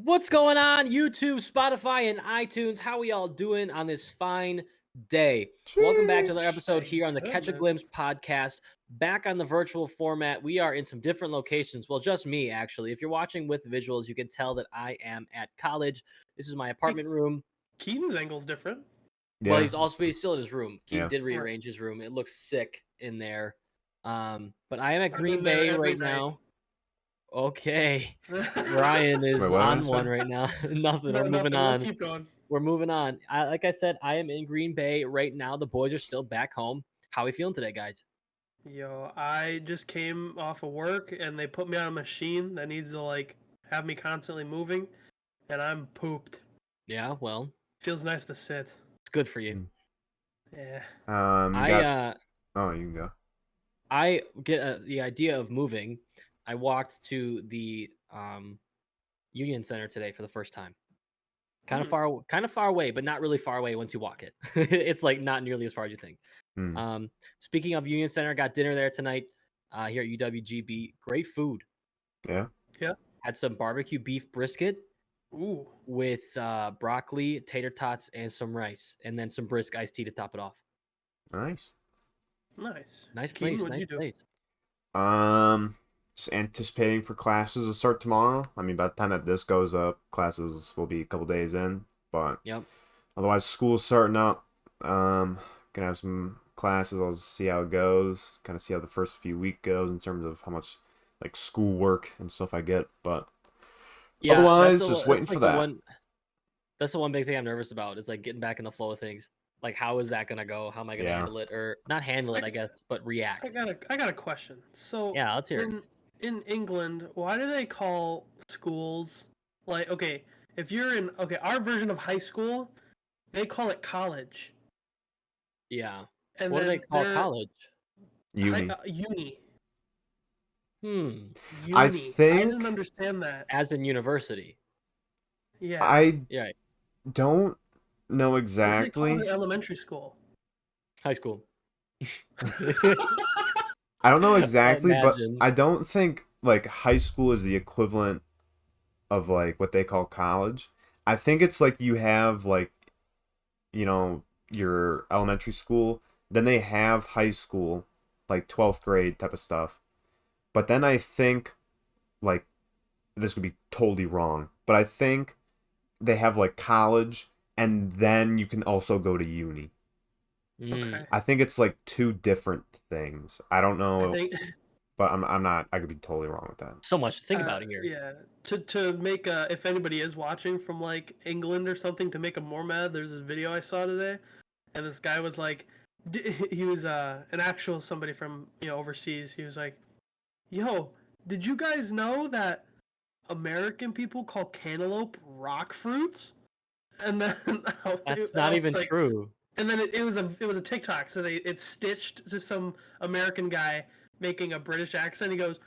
What's going on, YouTube, Spotify, and iTunes? How we all doing on this fine day? Welcome back to another Sheesh. episode here on the Catch a Goodness. Glimpse podcast. Back on the virtual format, we are in some different locations. Well, just me actually. If you're watching with visuals, you can tell that I am at college. This is my apartment room. Keaton's angle's different. Well, Yeah, he's still in his room. Keaton Yeah. did rearrange his room. It looks sick in there. But I am at I've Green been there Bay every right night. now. Okay. Ryan is Wait, what am I on one saying? right now. Nothing. No, We're moving nothing. We'll on. keep going. We're moving on. Like I said, I am in Green Bay right now. The boys are still back home. How are we feeling today, guys? Yo, I just came off of work and they put me on a machine that needs to have me constantly moving, and I'm pooped. Yeah, well, Feels nice to sit. it's good for you. Yeah. Oh, you can go. I get the idea of moving. I walked to the Union Center today for the first time. Kind of far away, but not really far away once you walk it. It's like not nearly as far as you think. Hmm. Speaking of Union Center, got dinner there tonight here at UWGB. Great food. Yeah. Had some barbecue beef brisket Ooh. with broccoli, tater tots, and some rice, and then some brisk iced tea to top it off. Nice. Nice. Nice Keaton, place, what'd nice you do? place. Just anticipating for classes to start tomorrow. I mean, by the time that this goes up, classes will be a couple days in. But Yep. otherwise, school's starting up. Gonna have some classes. I'll see how it goes. Kind of see how the first few week goes in terms of how much like school work and stuff I get. But Yeah, otherwise, that's just the- waiting that's for like the that. one. That's the one big thing I'm nervous about is like getting back in the flow of things. Like, how is that gonna go? How am I gonna Yeah. handle it, or not handle it? I guess, but react. I got a question. So Yeah, let's hear it. in England, why do they call schools if you're in our version of high school, they call it college. Yeah. And What do then they call they're college? Uni. Uni. Hmm. I Uni. I think- didn't understand that. As in university. Yeah. I Yeah. don't know What do they call exactly. it in elementary school? High school. I don't know exactly, but imagine. I don't think like high school is the equivalent of like what they call college. I think it's like you have like, your elementary school, then they have high school, like 12th grade type of stuff. But then I think like this could be totally wrong, but I think they have like college and then you can also go to uni. Mm. Okay. I think it's like two different things. I don't know. I think But I'm not. I could be totally wrong with that. So much to think about here. Yeah. To make if anybody is watching from like England or something to make them more mad, there's this video I saw today, and this guy was like, he was an actual somebody from overseas. He was like, "Yo, did you guys know that American people call cantaloupe rock fruits?" And then That's I not was even like- true. And then it was a TikTok, so it's stitched to some American guy making a British accent. He goes,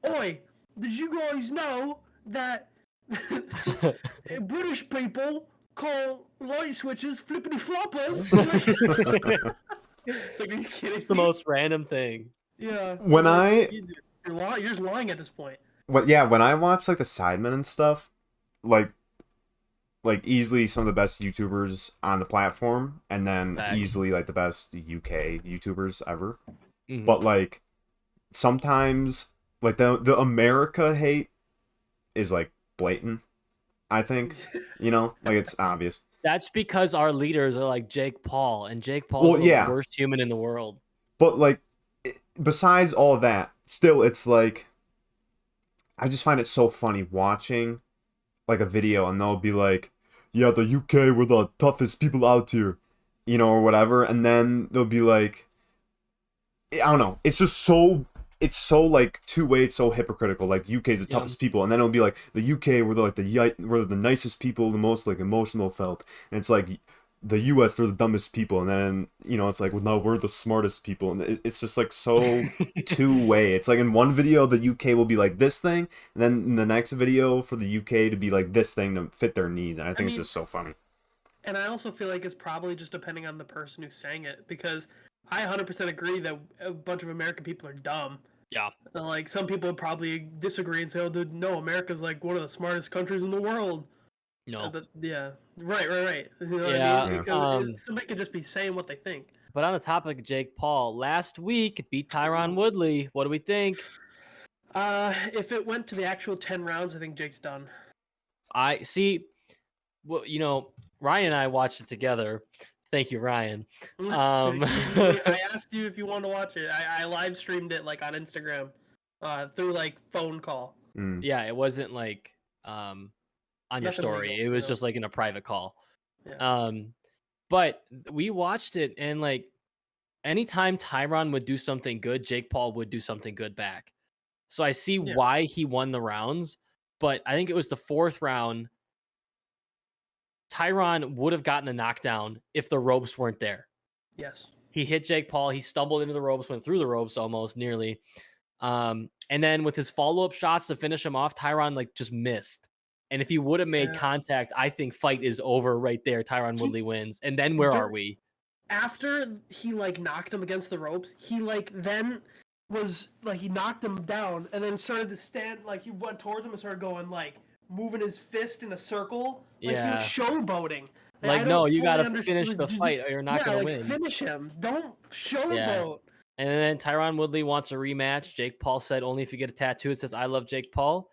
"Oi, did you guys know that British people call light switches flippity floppers?" It's like, are you kidding? It's the me? most random thing. Yeah. When You're just lying at this point. when I watch like the Sidemen and stuff, like easily some of the best YouTubers on the platform, and then Facts. easily like the best UK YouTubers ever. Mhm. But like sometimes like the America hate is like blatant. I think like it's obvious. That's because our leaders are like Jake Paul, and Jake Paul's Well, the yeah. worst human in the world. But like besides all of that, still it's like I just find it so funny watching like a video and they'll be like, "Yeah, the UK were the toughest people out here," or whatever, and then they'll be like, I don't know, it's so like two-way, it's so hypocritical. Like UK's the Yeah. toughest people, and then it'll be like the UK were were the nicest people, the most like emotional felt, and it's like the US they're the dumbest people, and then it's like, well, no, we're the smartest people, and it's just like so two-way. It's like in one video the UK will be like this thing, and then in the next video for the UK to be like this thing to fit their needs, and I think it's mean- just so funny. And I also feel like it's probably just depending on the person who sang it, because I 100% agree that a bunch of American people are dumb. Yeah. Like some people would probably disagree and say, "Oh, dude, no, America's like one of the smartest countries in the world." No. But yeah, right. You know what I Yeah. mean? Yeah. Because somebody could just be saying what they think. But on the topic of Jake Paul, last week beat Tyron Woodley. What do we think? If it went to the actual 10 rounds, I think Jake's done. I see. Well, Ryan and I watched it together. Thank you, Ryan. I asked you if you wanted to watch it. I live streamed it like on Instagram, through like phone call. Mm. Yeah, it wasn't like on your Nothing story. legal, It was you know? just like in a private call. Yeah. But we watched it, and like anytime Tyron would do something good, Jake Paul would do something good back. So I see Yeah. why he won the rounds, but I think it was the fourth round. Tyron would have gotten a knockdown if the ropes weren't there. Yes. He hit Jake Paul. He stumbled into the ropes, went through the ropes almost nearly. And then with his follow-up shots to finish him off, Tyron like just missed. And if he would have made Yeah. contact, I think fight is over right there. Tyron Woodley wins. And then where are we? After he like knocked him against the ropes, he like then was like he knocked him down and then started to stand like he went towards him and started going like moving his fist in a circle. Like he Yeah. was showboating. And Like, I no, don't you fully got to understand- finish the fight or you're not yeah, going to like win. finish him. Don't showboat. And then Tyron Woodley wants a rematch. Jake Paul said only if you get a tattoo. It says, I love Jake Paul.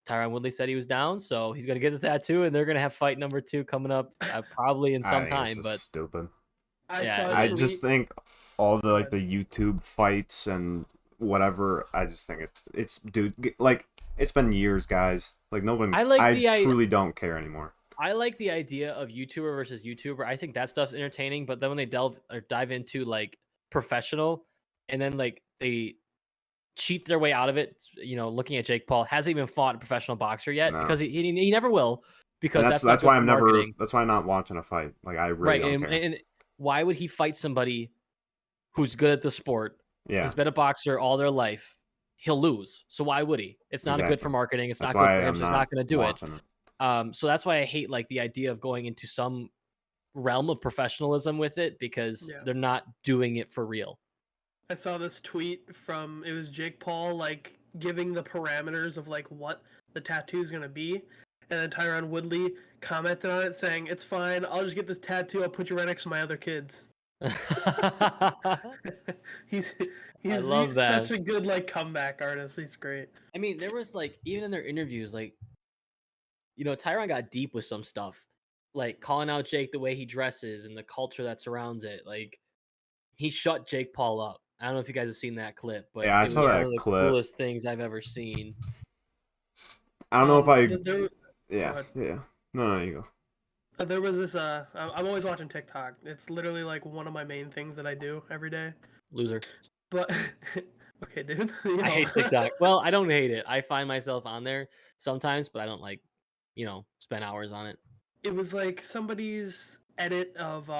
Tyron Woodley said he was down, so he's going to get the tattoo, and they're going to have fight number 2 coming up probably in some I think time. it's just But stupid. I Yeah, saw a I tweet- just think all the like the YouTube fights and whatever. I just think it's dude. Like it's been years, guys. Like nobody. I truly don't care anymore. I like the idea of YouTuber versus YouTuber. I think that stuff's entertaining. But then when they dive into like professional, and then like they cheat their way out of it, looking at Jake Paul hasn't even fought a professional boxer yet No. because he never will. Because And that's why I'm marketing. That's why I'm not watching a fight. Like I really don't care. And why would he fight somebody who's good at the sport? Yeah, He's been a boxer all their life. He'll lose. So why would he? It's not good for marketing. It's That's not good why for him. I'm So he's not going to do it. watching it. So that's why I hate like the idea of going into some realm of professionalism with it because Yeah. they're not doing it for real. I saw this tweet from it was Jake Paul like giving the parameters of like what the tattoo is gonna be, and then Tyron Woodley commented on it saying, "It's fine. I'll just get this tattoo. I'll put you right next to my other kids." he's love that. such a good like comeback artist. He's great. I mean, there was like even in their interviews, like Tyron got deep with some stuff, like calling out Jake the way he dresses and the culture that surrounds it. Like he shut Jake Paul up. I don't know if you guys have seen that clip, but Yeah, I it saw was that one of the clip. coolest things I've ever seen. I don't know if I. Go ahead. Yeah. No, you go. There was this. I'm always watching TikTok. It's literally like one of my main things that I do every day. Loser. But okay, dude. I hate TikTok. Well, I don't hate it. I find myself on there sometimes, but I don't like, spend hours on it. It was like somebody's edit of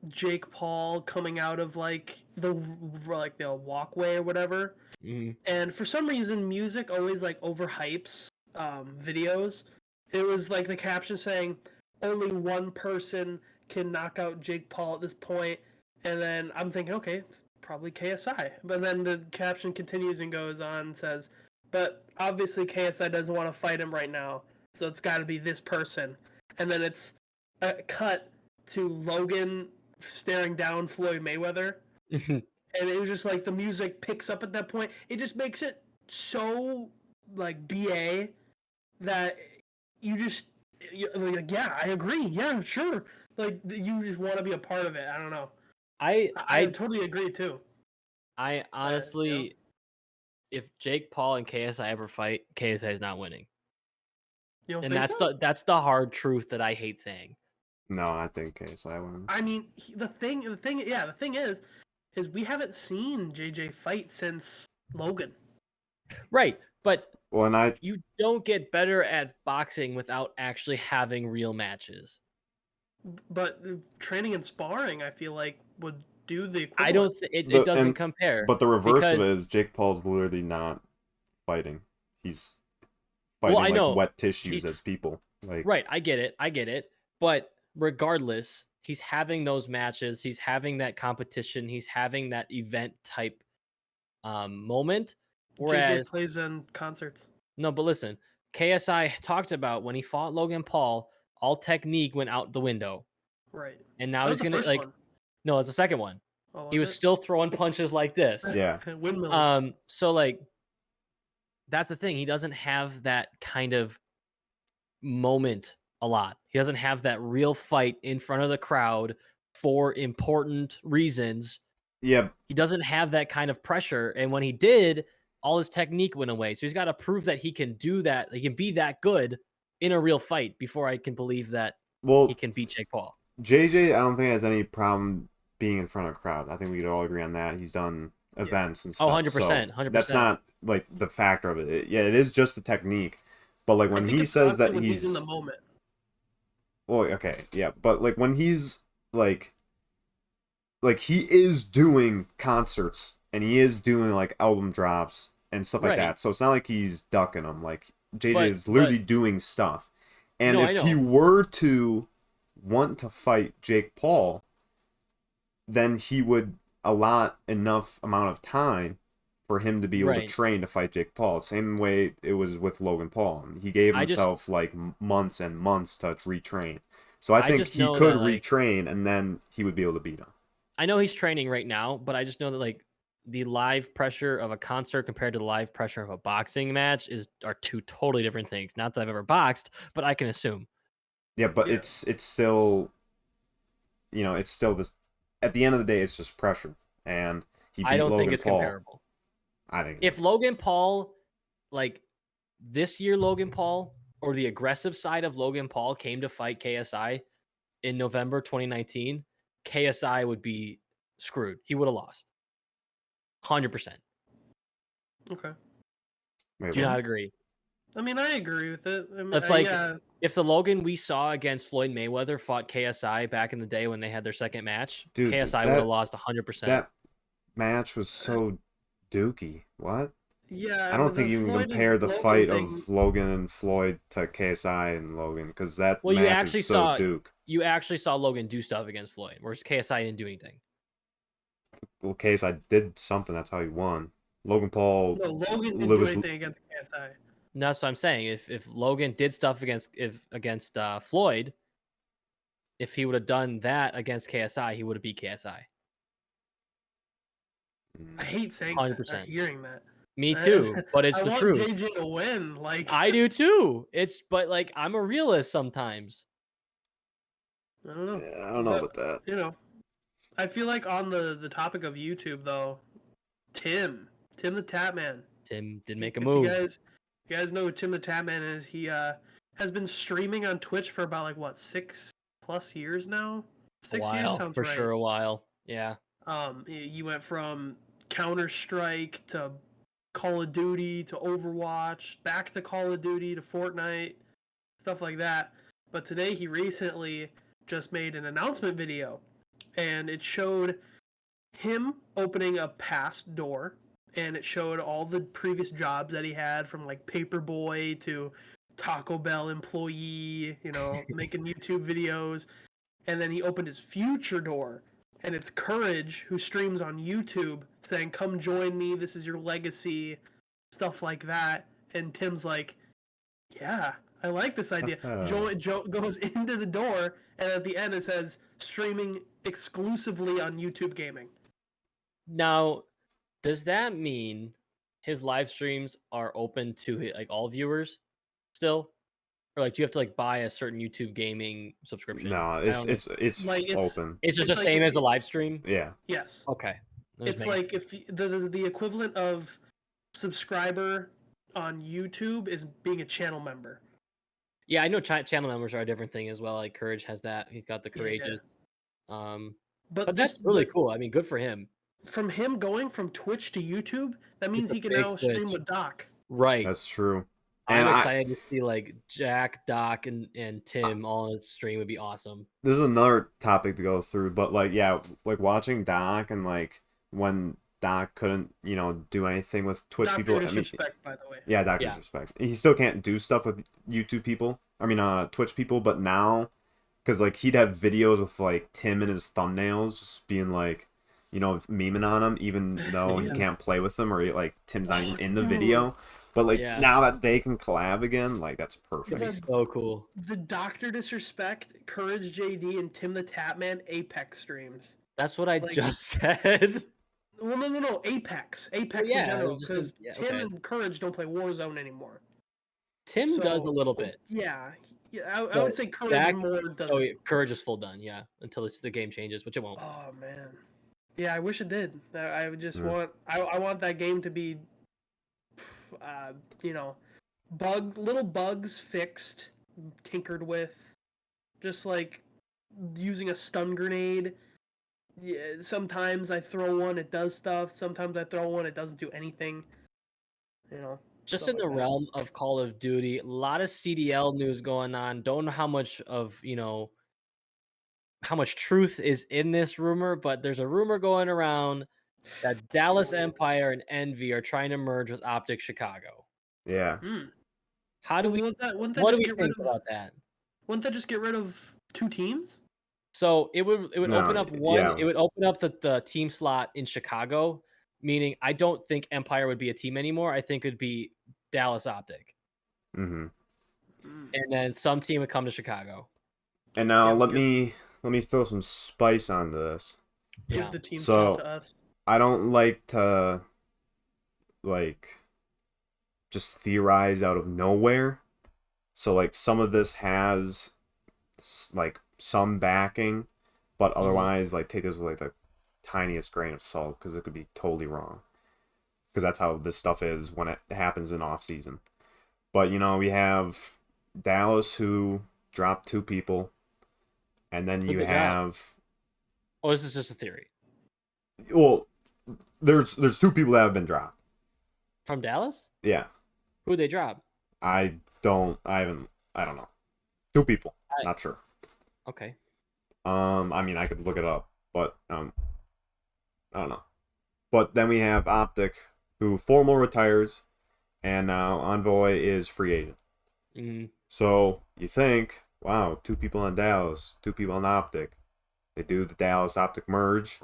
Jake Paul coming out of like the walkway or whatever. Mm-hmm. And for some reason, music always like overhypes videos. It was like the caption saying, "Only one person can knock out Jake Paul at this point," and then I'm thinking, okay, it's probably KSI. But then the caption continues and goes on and says, "But obviously KSI doesn't want to fight him right now, so it's got to be this person." And then it's a cut to Logan staring down Floyd Mayweather. And it was just like the music picks up at that point. It just makes it so like BA that you're like, yeah, I agree. Yeah, sure. Like you just want to be a part of it. I don't know. I totally agree too. I honestly, if Jake Paul and KSI ever fight, KSI is not winning. You don't And think so? that's the hard truth that I hate saying. No, I think KSI wins. I mean, the thing is we haven't seen JJ fight since Logan. Right, but Well, you don't get better at boxing without actually having real matches. But training and sparring, I feel like, would do the equivalent. I don't. It doesn't compare. But the reverse of because- it is Jake Paul's literally not fighting. He's fighting I know. wet tissues He's- as people. Like Right, I get it. But regardless, he's having those matches. He's having that competition. He's having that event type moment. JJ Whereas plays in concerts. no, but listen, KSI talked about when he fought Logan Paul, all technique went out the window, Right. and now That was he's the gonna first like. one. No, it's the second one. Oh, He was it? still throwing punches like this. Yeah. Windmills. So like, that's the thing. He doesn't have that kind of moment a lot. He doesn't have that real fight in front of the crowd for important reasons. Yeah. He doesn't have that kind of pressure. And when he did, all his technique went away. So he's got to prove that he can do that. He can be that good in a real fight before I can believe that Well, he can beat Jake Paul. JJ, I don't think has any problem being in front of a crowd. I think we could all agree on that. He's done events and stuff. 100%, 100%. That's not like the factor of it. Yeah, it is just the technique. But like I when think he it's says that honestly when he's in the moment. well, okay, yeah, but like when he's like he is doing concerts and he is doing like album drops and stuff like Right. that. So it's not like he's ducking them. Like JJ But- is literally doing stuff. And No, I if he know. were to want to fight Jake Paul, then he would allot enough amount of time for him to be able Right. to train to fight Jake Paul. Same way it was with Logan Paul. He gave I just- himself like months and months to retrain. So I think just he know could that, like- retrain and then he would be able to beat him. I know he's training right now, but I just know that like the live pressure of a concert compared to the live pressure of a boxing match are two totally different things. Not that I've ever boxed, but I can assume. Yeah, but Yeah. it's still, it's still this. At the end of the day, it's just pressure, and he beat I don't Logan think it's Paul. comparable. I think If Logan Paul, like this year, Logan Paul or the aggressive side of Logan Paul came to fight KSI in November 2019, KSI would be screwed. He would have lost. 100%. Okay. Wait, Do you what? not agree? I mean, I agree with it. I mean, It's like- yeah, If the Logan we saw against Floyd Mayweather fought KSI back in the day when they had their second match, Dude, KSI would have lost 100%. That match was so dookie. What? yeah. I don't the think you can Floyd and compare the Logan fight thing- of Logan and Floyd to KSI and Logan because that Well, you match actually is so saw- Duke. You actually saw Logan do stuff against Floyd, whereas KSI didn't do anything. Well, KSI did something. That's how he won. Logan Paul. No, Logan didn't Liv do is- anything against KSI. And that's what I'm saying. If Logan did stuff against Floyd, if he would have done that against KSI, he would have beat KSI. I hate saying 100%. that, or hearing that. Me too, but it's I the want truth. JJ to win. Like I do too. But like I'm a realist sometimes. I don't know. Yeah, I don't know about that. You know, I feel like on the topic of YouTube though, Tim the Tap Man. Tim did make a If move. You guys know who Tim the Tap Man is. He has been streaming on Twitch for about like what 6+ years now. A 6 while, years sounds for right. sure. A while. Yeah. You went from Counter Strike to Call of Duty to Overwatch, back to Call of Duty to Fortnite, stuff like that. But today he recently just made an announcement video, and it showed him opening a past door, and it showed all the previous jobs that he had, from like paperboy to Taco Bell employee, making YouTube videos. And then he opened his future door, and it's Courage, who streams on YouTube, saying, "Come join me, this is your legacy," stuff like that. And Tim's like, "Yeah, I like this idea." Joe goes into the door, and at the end it says, "Streaming exclusively on YouTube Gaming." Now, does that mean his live streams are open to like all viewers still? Or like do you have to like buy a certain YouTube gaming subscription? No, I it's don't know. it's Like, it's- open. It's just it's the like same if as a you- live stream? Yeah. Yes. Okay. It's like if the equivalent of subscriber on YouTube is being a channel member. Yeah, I know channel members are a different thing as well. Like Courage has that. He's got the Yeah. courageous. But But that's really cool. I mean, good for him. From him going from Twitch to YouTube, that means a he can big now stream switch. with Doc. Right. That's true. I'm And excited to see like Jack, Doc, and Tim all on the stream would be awesome. There's another topic to go through, but like like watching Doc and like when Doc couldn't, do anything with Twitch Dr. people. Disrespect, by the way. Yeah, Doc Yeah. Disrespect. He still can't do stuff with YouTube people. Twitch people, but now, because like he'd have videos with like Tim and his thumbnails just being like, memeing on him, even though he Yeah. can't play with them or like Tim's not even in the Dude. video. But like Yeah. now that they can collab again, like that's That'd perfect. be so cool. The Doctor Disrespect, Courage JD, and Tim the Tapman Apex streams. That's what I Like- just said. Well, no, Apex in yeah, general, it's just because yeah, Tim okay. and Courage don't play Warzone anymore. Tim does a So, little bit. Yeah, I So, would say Courage Jack- more does. Oh, yeah, Courage is full done, yeah, until the game changes, which it won't. Oh man, yeah, I wish it did. I would just Mm. want. I want that game to be, little bugs fixed, tinkered with, just like using a stun grenade. Yeah, sometimes I throw one, it does stuff. Sometimes I throw one, it doesn't do anything. Just stuff in the like that. realm of Call of Duty, a lot of CDL news going on. Don't know how much of how much truth is in this rumor, but there's a rumor going around that Dallas Empire and Envy are trying to merge with Optic Chicago. Yeah. How do we? Wouldn't that What do just we get rid think of? about that? Wouldn't that just get rid of 2 teams? So it would open No, up one. yeah. It would open up the team slot in Chicago, meaning I don't think Empire would be a team anymore. I think it'd be Dallas Optic, Mm-hmm. and then some team would come to Chicago. And now Yeah, let we me throw some spice onto this. Give Yeah. the team So- slot to us. I don't like to like just theorize out of nowhere. So like some of this has like some backing, but otherwise like take this with like the tiniest grain of salt because it could be totally wrong. Because that's how this stuff is when it happens in off season. But we have Dallas who dropped 2 people, and then Who'd you they drop? have Oh, this is just a theory well, there's 2 people that have been dropped. from Dallas. Yeah. Who they drop? I don't know. 2 people. I- Not sure. Okay. I mean I could look it up, but I don't know. But then we have Optic, who formal retires, and now Envoy is free agent. Mm, So you think, wow, 2 people on Dallas, 2 people on Optic. They do the Dallas Optic merge.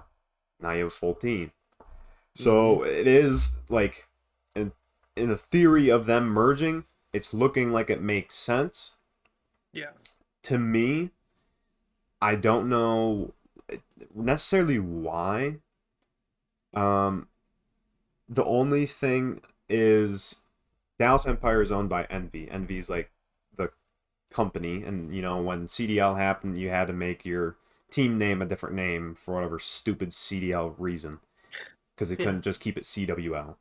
Now you have a full team. So it is like in the theory of them merging, it's looking like it makes sense. Yeah. To me, I don't know necessarily why. The only thing is Dallas Empire is owned by Envy. Envy's like the company, and when CDL happened, you had to make your team name a different name for whatever stupid CDL reason, because they couldn't just keep it CWL.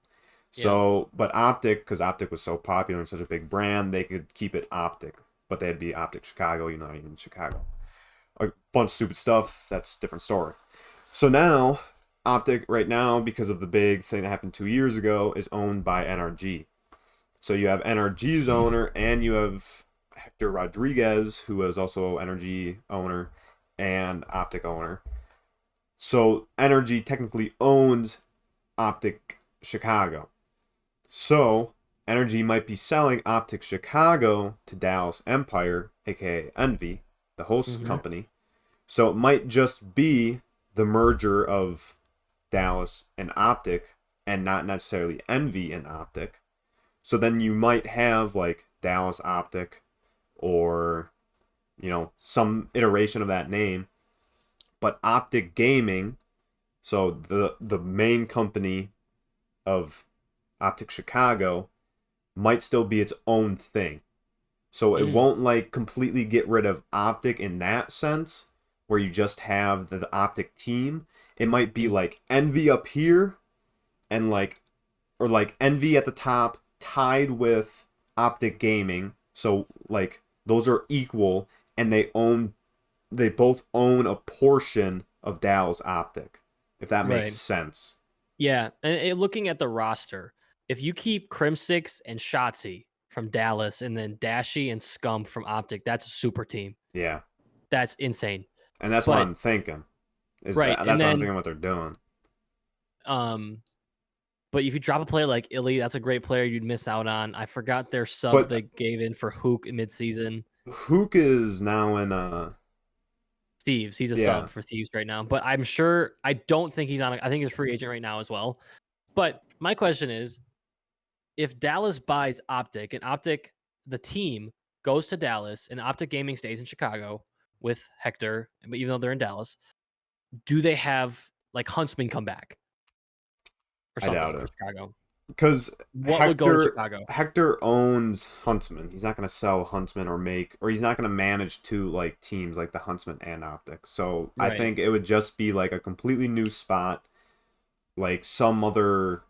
So, but Optic, because Optic was so popular and such a big brand, they could keep it Optic, but they'd be Optic Chicago, not even Chicago. A bunch of stupid stuff. That's a different story. So now, Optic right now, because of the big thing that happened 2 years ago, is owned by NRG. So you have NRG's owner, and you have Hector Rodriguez, who is also NRG owner and Optic owner. So NRG technically owns Optic Chicago. So NRG might be selling Optic Chicago to Dallas Empire, aka Envy, the host company. So it might just be the merger of Dallas and Optic, and not necessarily Envy and Optic. So then you might have like Dallas Optic, or some iteration of that name. But Optic Gaming, so the main company of Optic Chicago, might still be its own thing. So it won't like completely get rid of Optic in that sense, where you just have the Optic team. It might be like Envy up here, and or like Envy at the top, tied with Optic Gaming. So like those are equal, and they both own a portion of Dallas Optic, if that makes Right. sense. yeah, and looking at the roster, if you keep Crimsix and Shotzi from Dallas, and then Dashy and Scum from Optic, that's a super team. Yeah. That's insane. And that's what But- I'm thinking. Right, That's and what I'm then- thinking what they're doing. But if you drop a player like Illy, that's a great player you'd miss out on. I forgot their sub But- they gave in for Hook midseason. Hook is now in Thieves. He's a Yeah. sub for Thieves right now, but I'm sure I don't think he's on. I think he's a free agent right now as well. But my question is, if Dallas buys Optic and Optic, the team goes to Dallas and Optic Gaming stays in Chicago with Hector, but even though they're in Dallas, do they have like Huntsman come back or I something doubt for it. Chicago? Because What would go to Chicago? Hector owns Huntsman. He's not going to sell Huntsman or he's not going to manage two like teams like the Huntsman and Optic. So I Right. think it would just be like a completely new spot, like some other,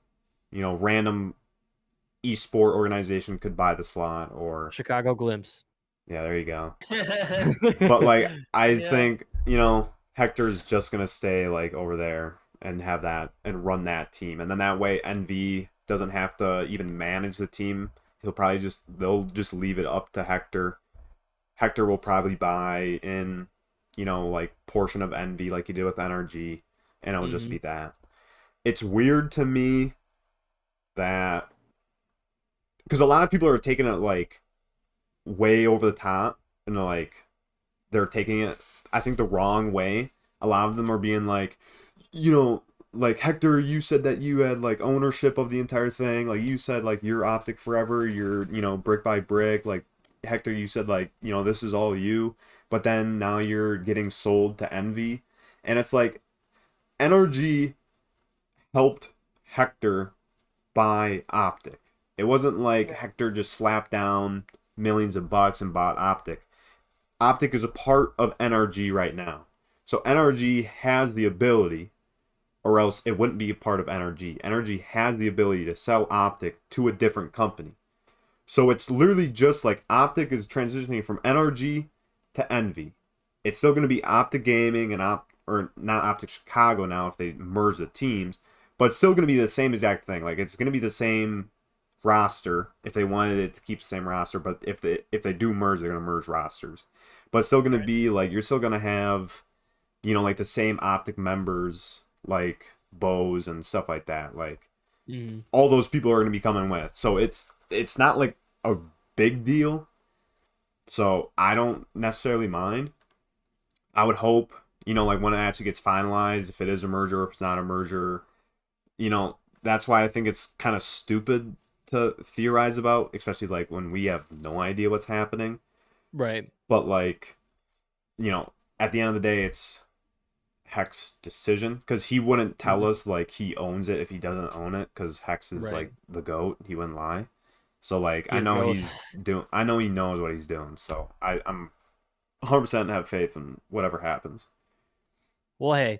random esport organization could buy the slot or Chicago Glimpse. yeah, there you go. But like I Yeah. think, Hector's just going to stay like over there and have that and run that team. And then that way NV doesn't have to even manage the team. They'll just leave it up to Hector. Hector will probably buy in, like portion of NV like he did with NRG, and it'll just be that. It's weird to me that because a lot of people are taking it like way over the top and they're taking it I think the wrong way. A lot of them are being like, like Hector, you said that you had like ownership of the entire thing. Like you said, like you're Optic forever. You're brick by brick. Like Hector, you said like this is all you. But then now you're getting sold to Envy, and it's like NRG helped Hector buy Optic. It wasn't like Hector just slapped down millions of bucks and bought Optic. Optic is a part of NRG right now. So NRG has the ability, or else it wouldn't be a part of NRG. NRG has the ability to sell Optic to a different company. So it's literally just like Optic is transitioning from NRG to Envy. It's still going to be Optic Gaming and or not Optic Chicago now if they merge the teams, but it's still going to be the same exact thing. Like it's going to be the same roster if they wanted it to keep the same roster, but if they do merge, they're going to merge rosters. But it's still going to be like you're still going to have like the same Optic members like Bose and stuff like that. Like all those people are going to be coming with. So it's not like a big deal. So I don't necessarily mind. I would hope, like when it actually gets finalized, if it is a merger or if it's not a merger, that's why I think it's kind of stupid to theorize about, especially like when we have no idea what's happening. Right. But like, at the end of the day, it's Hex decision because he wouldn't tell us like he owns it if he doesn't own it because Hex is like the GOAT. He wouldn't lie. So like I know he knows what he's doing. So I'm 100% have faith in whatever happens. Well, hey,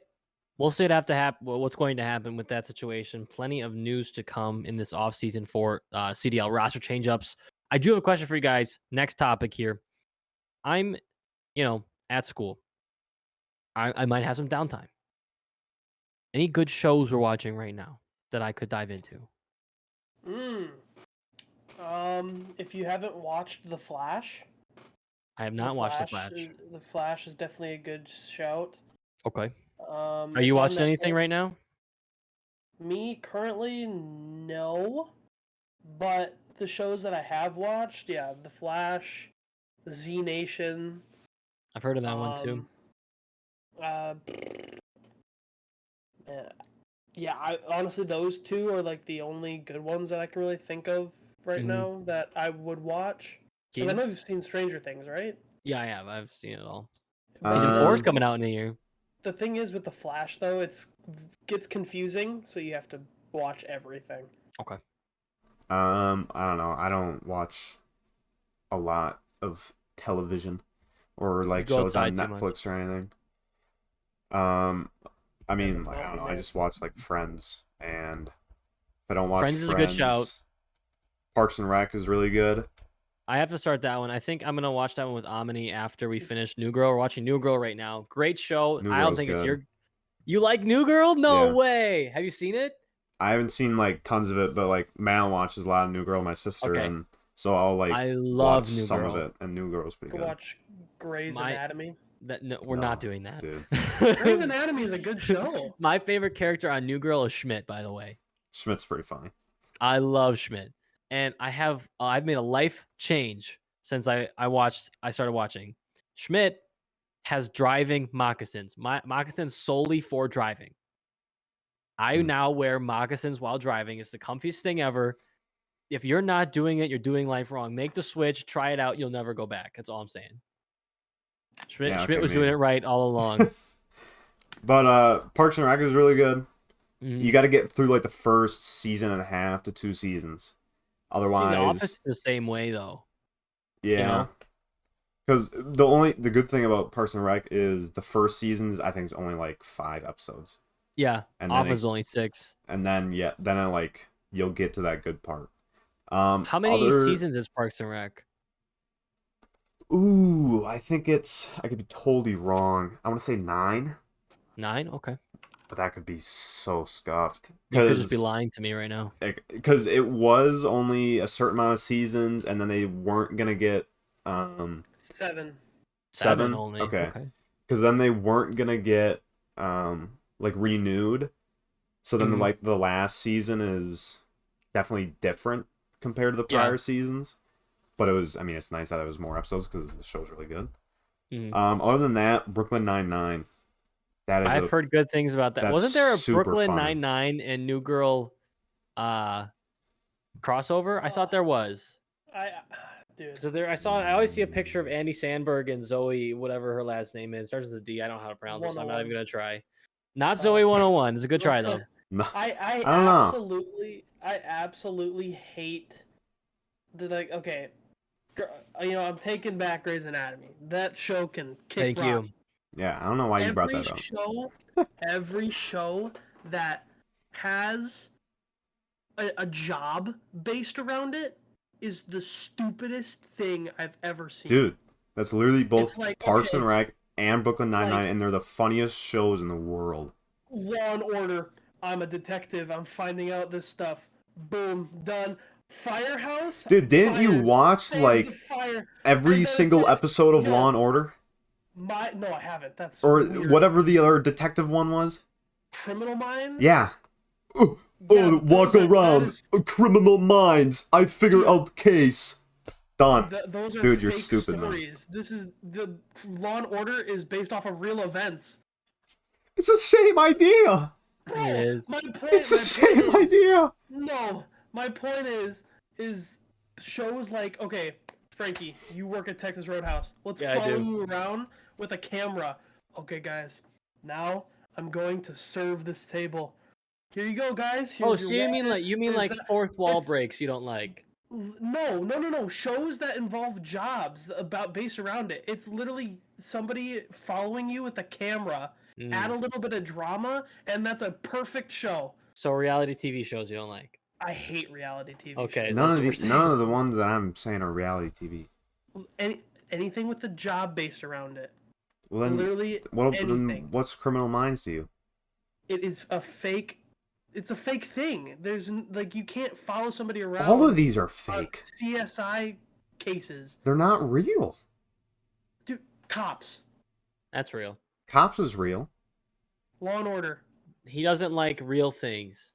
we'll see what's going to happen with that situation. Plenty of news to come in this offseason for CDL roster change-ups. I do have a question for you guys. Next topic here. I'm, at school. I might have some downtime. Any good shows we're watching right now that I could dive into? If you haven't watched The Flash, I have not watched The Flash. The Flash is definitely a good shout. Okay. Are It's you on watching anything Netflix. right now? Me currently, no. But the shows that I have watched, yeah, The Flash, Z Nation. I've heard of that one too. Yeah, honestly, those two are like the only good ones that I can really think of right now that I would watch. Because I know you've seen Stranger Things, right? Yeah, I have. I've seen it all. But Season 4 is coming out in a year. The thing is with The Flash, though, gets confusing, so you have to watch everything. Okay. I don't know. I don't watch a lot of television or like shows on Netflix or anything. I mean, like, I don't know. I just watch like Friends, and if I don't watch Friends is a good shout. Parks and Rec is really good. I have to start that one. I think I'm gonna watch that one with Amini after we finish New Girl. We're watching New Girl right now. Great show. I don't think it's your. You like New Girl? No way. Have you seen it? I haven't seen like tons of it, but like Mal watches a lot of New Girl, my sister, and so I'll like I love watch New some Girl. of it, and New Girl's pretty good. Watch Grey's Anatomy. We're not doing that. Dude. Grey's Anatomy is a good show. My favorite character on New Girl is Schmidt, by the way. Schmidt's pretty funny. I love Schmidt, and I've made a life change since I started watching. Schmidt has driving moccasins. Moccasins solely for driving. I now wear moccasins while driving. It's the comfiest thing ever. If you're not doing it, you're doing life wrong. Make the switch, try it out. You'll never go back. That's all I'm saying. Schmidt was doing it right all along. But Parks and Rec is really good. Mhm. You got to get through like the first season and a half to 2 seasons. See, Otherwise, The Office is the same way though. yeah. know? Because the good thing about Parks and Rec is the first seasons I think is only like 5 episodes, Yeah, and then Office is only 6. and then like you'll get to that good part. How many seasons is Parks and Rec? Ooh, I think I could be totally wrong. I want to say 9, 9? Okay. but that could be so scuffed. You could just be lying to me right now. Because it was only a certain amount of seasons, and then they weren't gonna get 7. 7 only. Okay. Because then they weren't gonna get like renewed. So then Mhm. like the last season is definitely different compared to the Yeah. prior seasons. But it's nice that it was more episodes because the show's really good. Mhm. Other than that, Brooklyn Nine-Nine. That is I've heard good things about that. that's Wasn't there a super Brooklyn funny. Nine-Nine and New Girl crossover? I thought there was. Dude. So I always see a picture of Andy Sandberg and Zoe, whatever her last name is. Starts with a D. I don't know how to pronounce it, so I'm not even 101. gonna try. Not Zoe 101. It's a good try though. No, I don't know. absolutely hate the okay. I'm taking back Grey's Anatomy. That show can kick Thank rock. you. Yeah, I don't know why you brought that up. Every show that has a job based around it is the stupidest thing I've ever seen. Dude, that's literally both It's like, Parks okay, and Rec and Brooklyn Nine-Nine, like- and they're the funniest shows in the world. Law and Order. I'm a detective. I'm finding out this stuff. Boom, done. Firehouse. Dude, didn't you Fires. watch Saves like the fire. every And then single it's like, episode of yo, Law and Order? No, I haven't. That's Or weird. whatever the other detective one was? Criminal Minds. Yeah. Oh, Yeah, walk that around. is- Criminal Minds. I figure Dude. out the case. Done. Those are Dude, you're fake stupid, man. stories. This is the Law and Order is based off of real events. It's the same idea. Bro, It is. My point, It's the my point same is- idea. No, my point is shows like, okay, Frankie, you work at Texas Roadhouse. Let's Yeah, I follow do. you around with a camera. Okay, guys, now I'm going to serve this table. Here you go, guys. Oh, Here's so your you mean water. like Here's that- fourth wall it's- breaks you don't like? No. Shows that involve jobs about based around it. It's literally somebody following you with a camera. Mm. Add a little bit of drama, and that's a perfect show. So reality TV shows you don't like? I hate reality TV. Okay, shows. so that's what we're saying. None of the ones that I'm saying are reality TV. Anything with the job based around it. Well then, Literally then anything. what's Criminal Minds to you? It is a fake. It's a fake thing. There's like you can't follow somebody around. All of these are on fake. CSI cases. They're not real. Dude, cops. That's real. Cops is real. Law and Order. He doesn't like real things.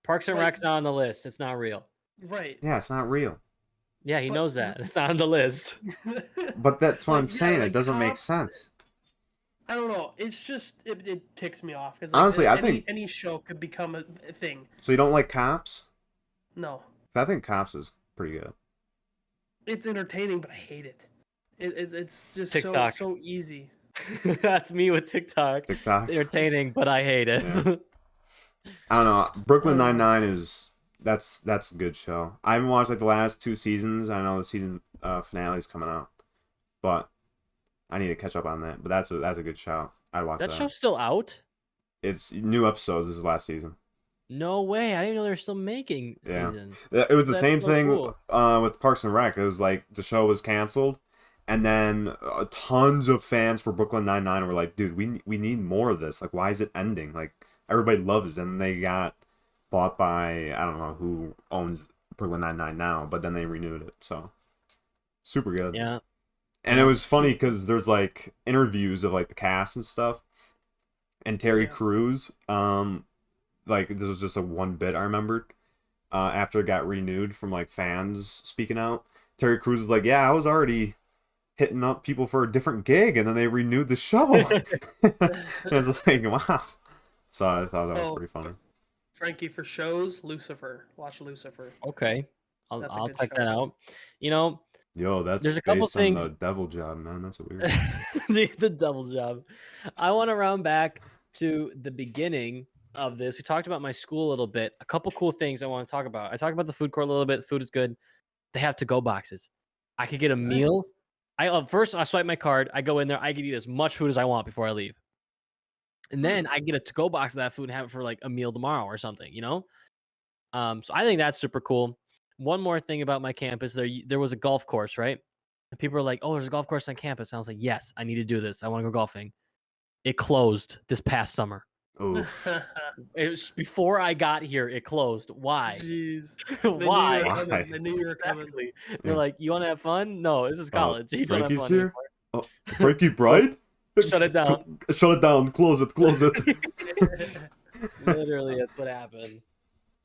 Parks and Like- Rec's not on the list. It's not real. Right. Yeah, it's not real. Yeah, he But- knows that. It's not on the list. But that's what I'm Like, yeah, saying. like It doesn't make cops- sense. I don't know. It's just it ticks me off because Honestly, I think- any show could become a thing. So you don't like Cops? No, 'Cause I think Cops is pretty good. it's entertaining, but I hate it. It's just TikTok. so easy. That's me with TikTok. TikTok. It's entertaining, but I hate it. Yeah. I don't know. Brooklyn Nine-Nine is that's a good show. I haven't watched like the last 2 seasons. I know the season finale is coming out, but I need to catch up on that. But that's a good show. I'd watch that. That show's still out? It's new episodes. This is last season. No way. I didn't even know they were still making Yeah. seasons. It was the That's same so thing cool. with Parks and Rec. It was like the show was canceled, and then tons of fans for Brooklyn Nine-Nine were like, "Dude, we need more of this. Like, why is it ending? Like, everybody loves it." And they got bought by I don't know who owns Brooklyn Nine-Nine now, but then they renewed it. So super good. Yeah. And it was funny because there's like interviews of like the cast and stuff, and Terry Yeah. Crews. Like this was just a one bit I remembered. After it got renewed from like fans speaking out, Terry Crews was like, "Yeah, I was already hitting up people for a different gig, and then they renewed the show. It's like, wow. So I thought that was Oh, pretty funny. Frankie, for shows, Lucifer. Watch Lucifer. Okay, That's a I'll good check show. that out. You know, Yo, that's there's a couple based on things. the Devil Job, man. That's weird. The double job. I want to round back to the beginning of this. We talked about my school a little bit. A couple cool things I want to talk about. I talked about the food court a little bit. The food is good. They have to-go boxes. I could get a meal. First I swipe my card. I go in there. I can eat as much food as I want before I leave. And then I get a to-go box of that food and have it for like a meal tomorrow or something, you know? So I think that's super cool. One more thing about my campus, there was a golf course, right? And people were like, "Oh, there's a golf course on campus." And I was like, "Yes, I need to do this. I want to go golfing." It closed this past summer. Oof. It was before I got here. It closed. Why? Jeez. Why? Why? They knew you were coming. Exactly. They're Yeah. like, "You want to have fun? No, this is college. You don't have Frankie's fun here? Oh, Frankie Bright? Shut it down." Shut it down. Close it. Close it. Literally, that's what happened.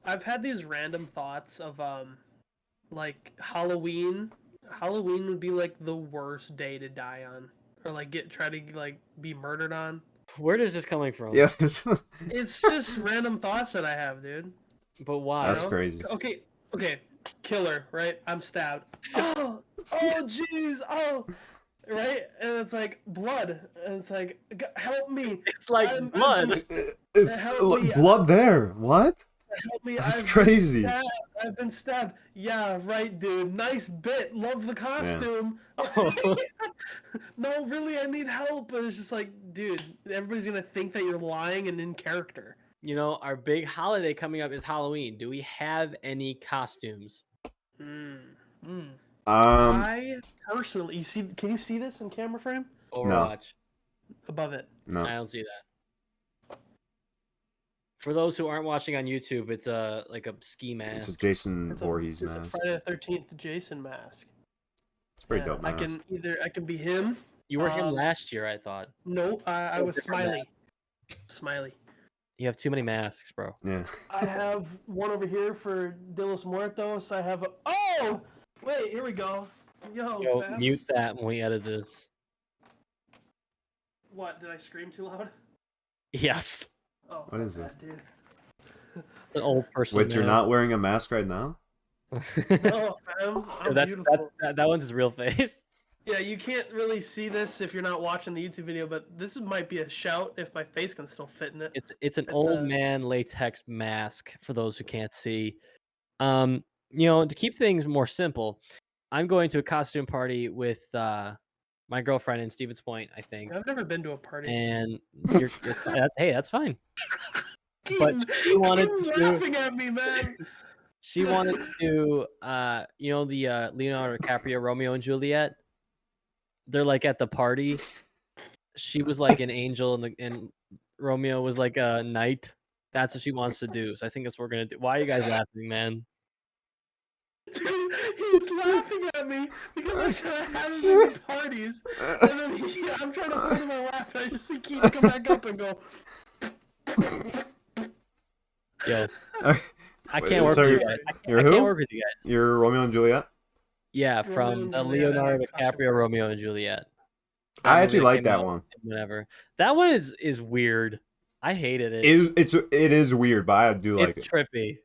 I've had these random thoughts of like Halloween. Halloween would be like the worst day to die on, or like try to like be murdered on. Where is this coming from? Yeah. It's just random thoughts that I have, dude. But why? That's know? crazy. Okay, killer, right? I'm stabbed. Oh, jeez, oh, right? And it's like blood, and it's like, help me, It's like I'm blood. It's Help me. blood there. What? help me. That's I've been crazy. stabbed. I've been stabbed. Yeah, right, dude. Nice bit. Love the costume. No, really, I need help. And it's just like, dude, everybody's gonna think that you're lying and in character. You know, our big holiday coming up is Halloween. Do we have any costumes? I personally, can you see this in camera frame? Overwatch. Above it. No. I don't see that. For those who aren't watching on YouTube, it's like a ski It's a mask. Jason It's Voorhees a mask. Friday the 13th Jason mask. It's pretty Yeah, dope I mask. can be him. You were him Um, last year, I thought. No, I was different Smiley. mask. Smiley. You have too many masks, bro. Yeah. I have one over here for De los Muertos. I have oh wait, here we go. Yo, fam. mute that when we edit this. What, did I scream too loud? Yes. Oh, What is my this? bad, dude. It's an old person. Wait, you're not wearing a mask right now? No, fam, I'm that's beautiful. that one's his real face. Yeah, you can't really see this if you're not watching the YouTube video, but might be a shout if my face can still fit in it. It's an It's old a- man latex mask for those who can't see. You know, to keep things more simple, I'm going to a costume party with my girlfriend in Stevens Point, I think. I've never been to a party. And hey, that's fine. But Keaton- she wanted Keaton's to- laughing at me, man. She wanted to do you know, the Leonardo DiCaprio Romeo and Juliet. They're like at the party. She was like an angel and Romeo was like a knight. That's what she wants to do. So I think that's what we're gonna do. Why are you guys laughing, man? Dude, he's laughing at me because I said I haven't been to parties, and then I'm trying to hold my laugh, and I just see Keaton come back up and go. Yo, Wait, I can't work so with you you're- guys. you're I can't who? work with you guys. You're Romeo and Juliet? Yeah, Romeo from and the Juliet, Leonardo costume DiCaprio Romeo and Juliet. That I movie actually that like came that out one. Whenever that one is weird. I hated it. It is weird, but I do like It's it. trippy.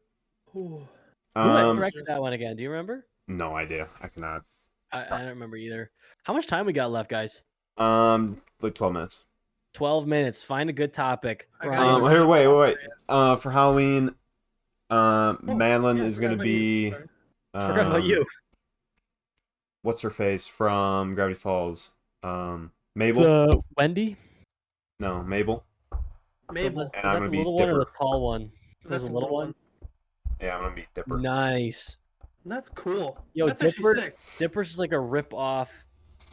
Ooh. Who directed that one again? Do you remember? No idea. I cannot. I don't remember either. How much time we got left, guys? Like 12 minutes. 12 minutes. Find a good topic. I got Brian, you. Here, wait. For Halloween, Madeline Yeah, is forgot gonna about you. be. Sorry. forgot about you. What's her face from Gravity Falls? Mabel. Wendy? No, Mabel. Mabel. Was And that I'm the gonna be little one or the Dipper. tall one? That's the the little little one? Yeah, I'm gonna be Dipper. Nice. That's cool. Yo, That's Dipper- actually sick. Dipper's just like a rip off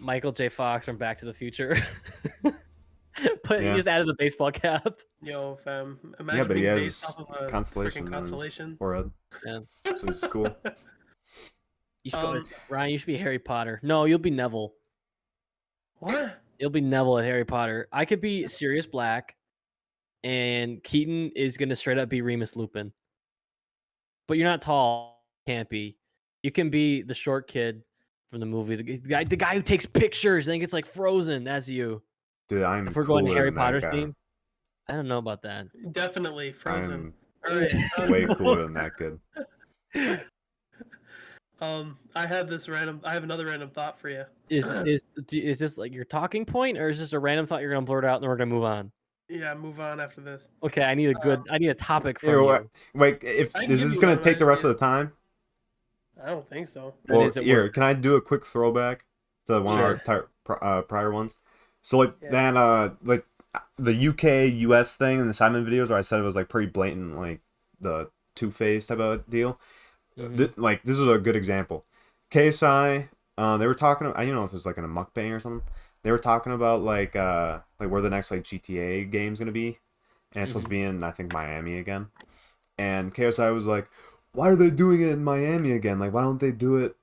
Michael J. Fox from Back to the Future. But Yeah. he just added a baseball cap. Yo, fam. Imagine Yeah, but he being has based off of a constellation freaking on his constellation. forehead. Yeah. So it's cool. You should go, Um, Ryan, you should be Harry Potter. No, you'll be Neville. What? You'll be Neville at Harry Potter. I could be Sirius Black, and Keaton is gonna straight up be Remus Lupin. But you're not tall, can't be. You can be the short kid from the movie. The guy who takes pictures and gets like frozen. That's you. Dude, I'm If we're going cooler Harry than that Potter guy. theme, I don't know about that. Definitely Frozen. I'm All right. way cooler than that kid. I have another random thought for you. Is this like your talking point, or is this a random thought you're gonna blurt out and then we're gonna move on? Yeah, move on after this. Okay, I need a topic from Here, you. wait, if I can is give this you gonna one, take the I rest just of the time? I don't think so. Then Well, is it here, worth- can I do a quick throwback to one of our prior ones? So like Yeah. that, like the UK US thing in the Simon videos, where I said it was like pretty blatant, like the Two-Face type of deal. Mhm. Like this is a good example. KSI, they were talking. I don't know if it was like in a mukbang or something. They were talking about like where the next like GTA game's gonna be, and it's supposed to be in I think Miami again. And KSI was like, "Why are they doing it in Miami again? Like, why don't they do it,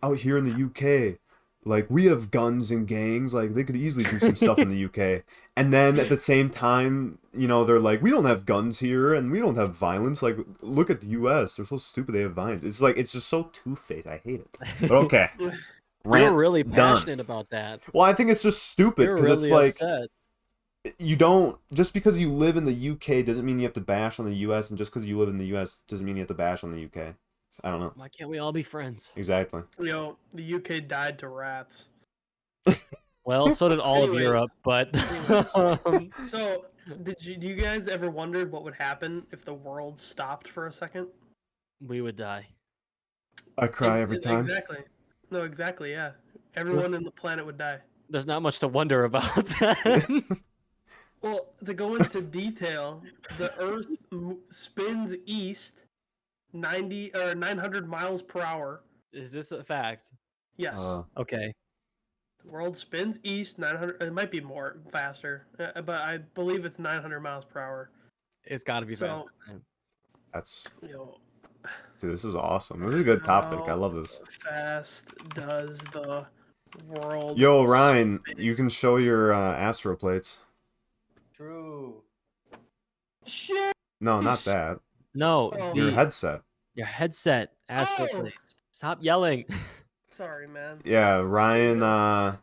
out here in the UK? Like, we have guns and gangs. Like, they could easily do some stuff in the UK." And then at the same time, they're like, "We don't have guns here, and we don't have violence. Like, look at the US. They're so stupid. They have violence." It's like it's just so two-faced. I hate it. But okay, You're rant really done. passionate about that. Well, I think it's just stupid You're because really it's like upset. you don't just because you live in the UK doesn't mean you have to bash on the US, and just because you live in the US doesn't mean you have to bash on the UK. I don't know. Why can't we all be friends? Exactly. The UK died to rats. Well, so did all of Anyways. Europe, but Anyways. So, do you guys ever wonder what would happen if the world stopped for a second? we would die. I cry every time. Exactly. No, exactly. Yeah, everyone in the planet would die. There's not much to wonder about that. Well, to go into detail, the Earth spins east 900 miles per hour. Is this a fact? Yes. Okay. The world spins east 900. It might be more faster, but I believe it's 900 miles per hour. It's got to be So- fact. That's You know, dude, this is awesome. This is a good topic. I love this. How fast does the world? Yo, Ryan, you can show your Astro plates. True. Shit. No, not that. No, Oh. Your the headset. your headset. Astro Oh! plates. Stop yelling. Sorry, man. Yeah, Ryan on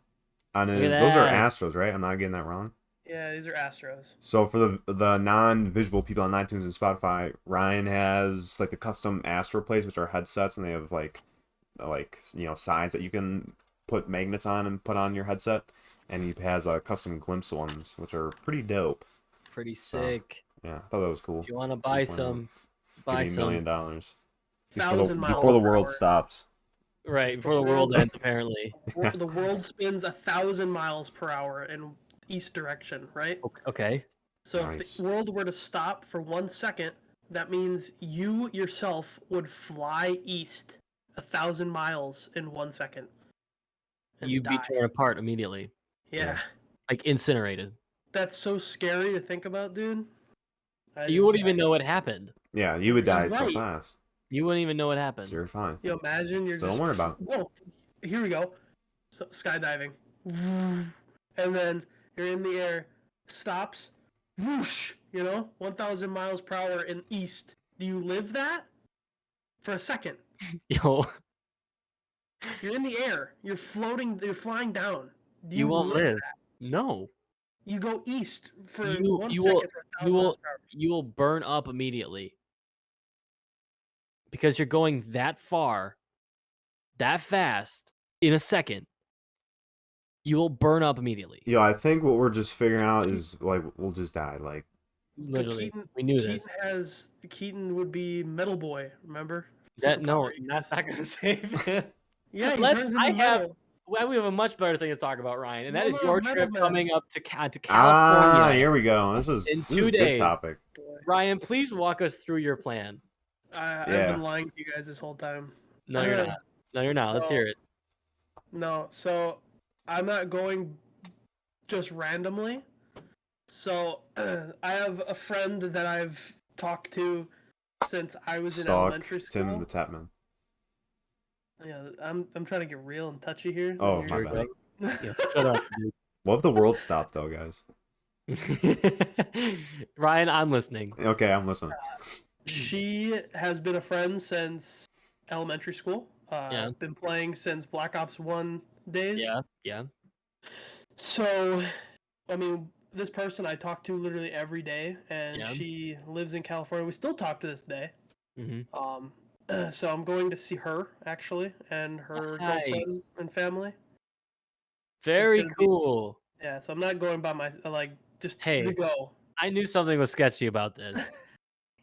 his at those are that. Astros, right? I'm not getting that wrong. Yeah, these are Astros. So for the non-visual people on iTunes and Spotify, Ryan has like the custom Astro plates, which are headsets, and they have like sides that you can put magnets on and put on your headset. And he has custom Glimpse ones, which are pretty dope. Pretty sick. Yeah, I thought that was cool. If you want to buy Why some, Give buy me $1 some. million Thousand miles before the per world hour. stops. Right before the world ends, apparently. The world spins 1,000 miles per hour in east direction, right? Okay. So Nice. if the world were to stop for 1 second, that means you yourself would fly east 1,000 miles in 1 second. and You'd be die. torn apart immediately, Yeah, like incinerated. that's so scary to think about, dude. You wouldn't even know what happened. Yeah, you would die so Right. fast. You wouldn't even know what happened. So you're fine. You imagine you're So just. don't worry about it. Whoa, here we go. So, skydiving, and then you're in the air, stops, whoosh. 1,000 miles per hour in east. Do you live that for a second? Yo, You're in the air. You're floating. You're flying down. Do you won't live. that? No, You go east for You- 1 you second will- for you 1,000 will- miles per hour. you will burn up immediately because you're going that far, that fast in a second. You will burn up immediately. Yeah, I think what we're just figuring out is like we'll just die. Like Literally, Keaton- we knew Keaton this. Keaton would be Metal Boy. Remember? That no, Superpower he that's has. not gonna save it. Yeah, he Let's- turns into I have- metal. Well, we have a much better thing to talk about, Ryan, and that No, is no, your Metal trip Man. coming up to California. here we go. This is In this is 2 a good days. topic. Boy. Ryan, please walk us through your plan. I've Yeah. been lying to you guys this whole time. No, you're not. No, you're not. Let's So- hear it. No, so I'm not going just randomly. So I have a friend that I've talked to since I was in Stalk elementary school. Tim the Tapman. Yeah, I'm trying to get real and touchy here. Oh, You're my just bad. like- Yeah, shut up, What if the world stopped though, guys? dude. Ryan, I'm listening. Okay, I'm listening. She has been a friend since elementary school. Yeah. Been playing since Black Ops 1 days. Yeah. Yeah. So, I mean, this person I talk to literally every day, and Yeah. she lives in California. We still talk to this day. Mm-hmm. So I'm going to see her actually, and her girlfriend Nice. and family. Very gonna be- cool. Yeah, so I'm not going by my just to Hey, go. I knew something was sketchy about this.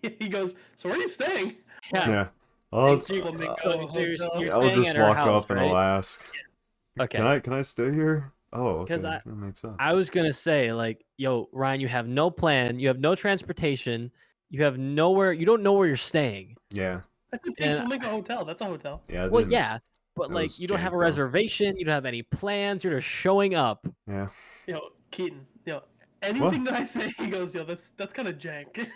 He goes, "So where are you staying?" Yeah. Yeah. I'll, Thanks, Flamingo So you're Hotel. I'll staying just at her walk house, up and right? I'll ask. Okay. Can I stay here? Oh, okay. 'Cause That makes sense. I was gonna say, like, yo, Ryan, you have no plan, you have no transportation, you have nowhere, you don't know where you're staying. Yeah. That's a And- Flamingo Hotel. That's a hotel. Yeah. Well, didn't- yeah, but that like, was you don't have a jank, though. reservation, you don't have any plans, you're just showing up. Yeah. Keaton. Anything that I say, he goes, "Yo, that's kind of jank."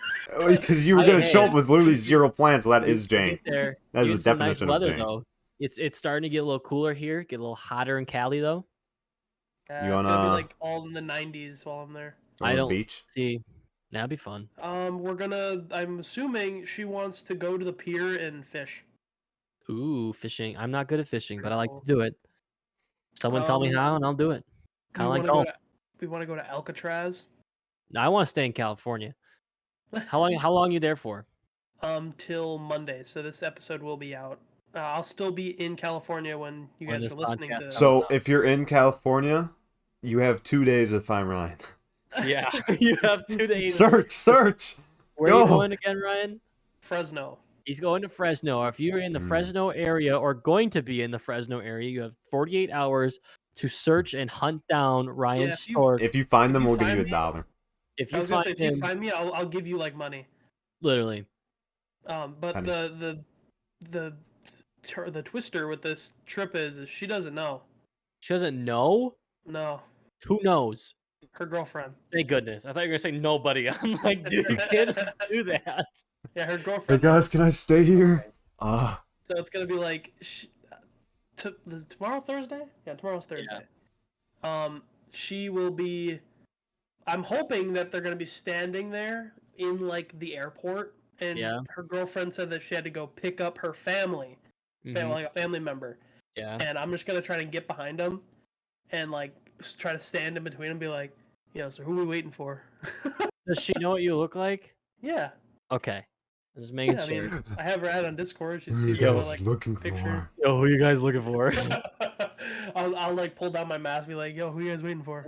Because you were gonna Hey, show up with literally zero plans, so that You is get jank. there. That's you the get some nice definition of weather jank. though. It's starting to get a little cooler here, get a little hotter in Cali though. Yeah, You it's gonna be wanna- like all in the 90s while I'm there. On I the don't beach. see. That'd be fun. I'm assuming she wants to go to the pier and fish. Ooh, fishing. I'm not good at fishing, but I like Cool. to do it. Someone tell me Um, how, and I'll do it. Kind of like wanna golf. we want to go to Alcatraz. No, I want to stay in California. How long? How long you there for? Till Monday. So this episode will be out. I'll still be in California when you When guys this are listening podcast to. comes So out. if you're in California, you have 2 days if I'm Ryan. Yeah, you have 2 days. Search. Where are you go. going again, Ryan? Fresno. He's going to Fresno. If you're in the Mm. Fresno area or going to be in the Fresno area, you have 48 hours to search and hunt down Ryan Yeah, if you- Stork. If you find If them, you we'll give find you me- $1. If I you was gonna say, find if you him, find me, I'll give you like money. literally, But Penny. the twister with this trip is she doesn't know. she doesn't know. No, Who knows? her girlfriend. Thank goodness. I thought you were gonna say nobody. I'm like, dude, you can't do that. Yeah, her Hey girlfriend. guys, can I stay here? So it's gonna be like tomorrow Thursday. Yeah, tomorrow's Thursday. She will be. I'm hoping that they're gonna be standing there in like the airport, and Yeah. her girlfriend said that she had to go pick up her family, Mhm, like a family member, Yeah. and I'm just gonna try to get behind them, and like try to stand in between and be like, so who are we waiting for? Does she know what you look like? Yeah, Okay. I'm just making yeah. I sure. mean, I have her ad on Discord. She's Who are you seen my, guys like looking picture. for? Yo, who you guys looking for? I'll like pull down my mask, and be like, "Yo, who you guys waiting for?"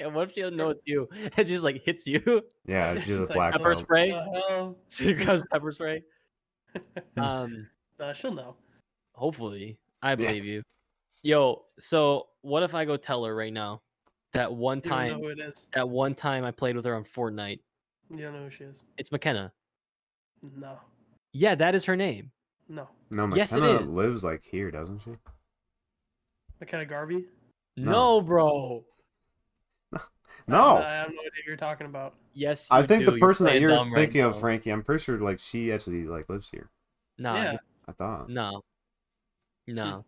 And what if she doesn't know it's you? And she just like hits you. Yeah, she's a It's like, black Pepper belt. spray. Hell? She goes pepper spray. She'll know. Hopefully, I believe you. Yo, so what if I go tell her right now that one You don't time, know who it is. that one time I played with her on Fortnite? You don't know who she is. It's McKenna. No, Yeah, that is her name. no. No, Yes, it McKenna is. lives like here, doesn't she? McKenna Garvey. No. No, bro. No. I have no idea who you're talking about. Yes, I you think do. the You're person that playing you're dumb right thinking of, now. Frankie, I'm pretty sure like she actually like lives here. Nah, Yeah. I thought. no, no. I'm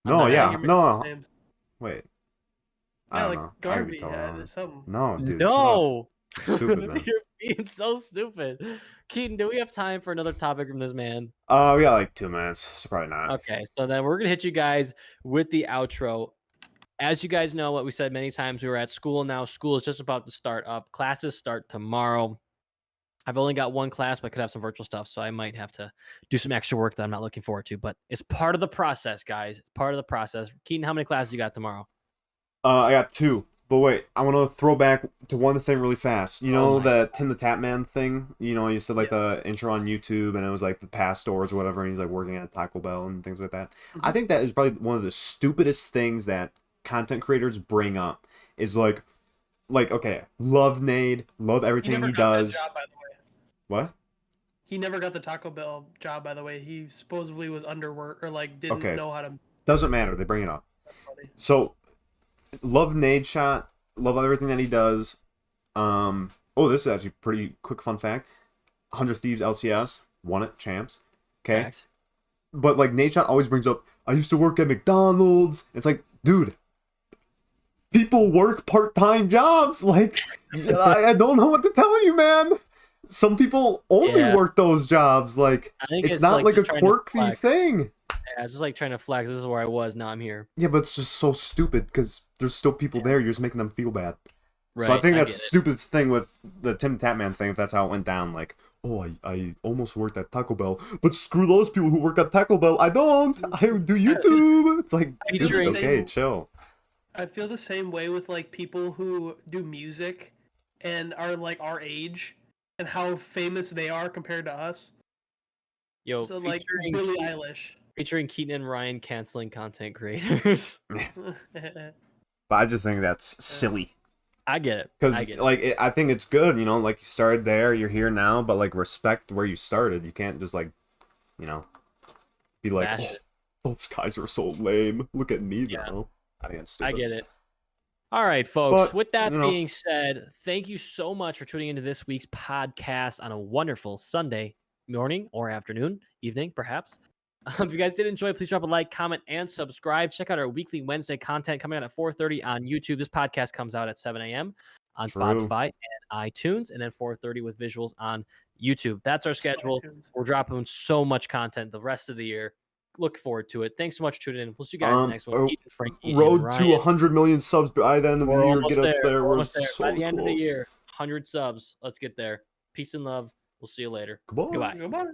No, not yeah, You're no. mixing names. Wait. I Yeah, don't like know. I could Garvey. be totally Yeah, wrong. there's something. No, dude. No. shut up. Stupid man. You're being so stupid. Keaton, do we have time for another topic from this man? We got like 2 minutes, so probably not. Okay, so then we're gonna hit you guys with the outro. As you guys know, what we said many times, we were at school now. School is just about to start up. Classes start tomorrow. I've only got one class, but I could have some virtual stuff, so I might have to do some extra work that I'm not looking forward to. But it's part of the process, guys. It's part of the process. Keaton, how many classes you got tomorrow? I got 2. But wait, I want to throw back to one thing really fast. You know Oh my the Tim the Tap Man thing? You know, you said like the intro on YouTube and it was like the past stores or whatever, and he's like working at Taco Bell and things like that. I think that is probably one of the stupidest things that content creators bring up is like okay, love Nade, love everything never he got that does. job, by the way. What? He never got the Taco Bell job, by the way. He supposedly was underworked or like didn't Okay. know how to. Doesn't matter. They bring it up. Funny. So, love Nade Shot. Love everything that he does. Oh, this is actually pretty quick fun fact. 100 Thieves LCS won it, champs. Okay, Fact. but like Nade Shot always brings up, I used to work at McDonald's. It's like, dude, people work part-time jobs. Like, I don't know what to tell you, man. Some people only Yeah. work those jobs. Like, I think it's not like a just trying to quirky flex. thing. it's just like trying to flex. This is where I was. Now I'm here. Yeah, but it's just so stupid because there's still people there. You're just making them feel bad. Right. So I think that's get the it. stupidest thing with the Tim Tatman thing. If that's how it went down, like, oh, I almost worked at Taco Bell, but screw those people who work at Taco Bell. I don't. I do YouTube. It's like, dude, Featuring- okay, chill. I feel the same way with like people who do music and are like our age and how famous they are compared to us. Yo, So like featuring, Billie Eilish. featuring Keaton and Ryan canceling content creators. But I just think that's silly. I get it. Because I get it. like I think it's good, you know, like you started there, you're here now, but like respect where you started. You can't just like, you know, be like, Bash it. those guys are so lame. Look at me Yeah. now. I think it's I stupid. get it. All right, folks. But, With that you know- being said, thank you so much for tuning into this week's podcast on a wonderful Sunday morning or afternoon, evening, perhaps. If you guys did enjoy, please drop a like, comment, and subscribe. Check out our weekly Wednesday content coming out at 4:30 on YouTube. This podcast comes out at 7 a.m. on True. Spotify and iTunes, and then 4:30 with visuals on YouTube. That's our schedule. We're dropping so much content the rest of the year. Look forward to it. Thanks so much for tuning in. We'll see you guys in the next one. Ethan, Frankie, and Road Ryan. to 100 million subs by the end of the We're year. almost Get us there. We're We're almost there. so By the end of the close. year, 100 subs. Let's get there. Peace and love. We'll see you later. Goodbye. Goodbye. Goodbye.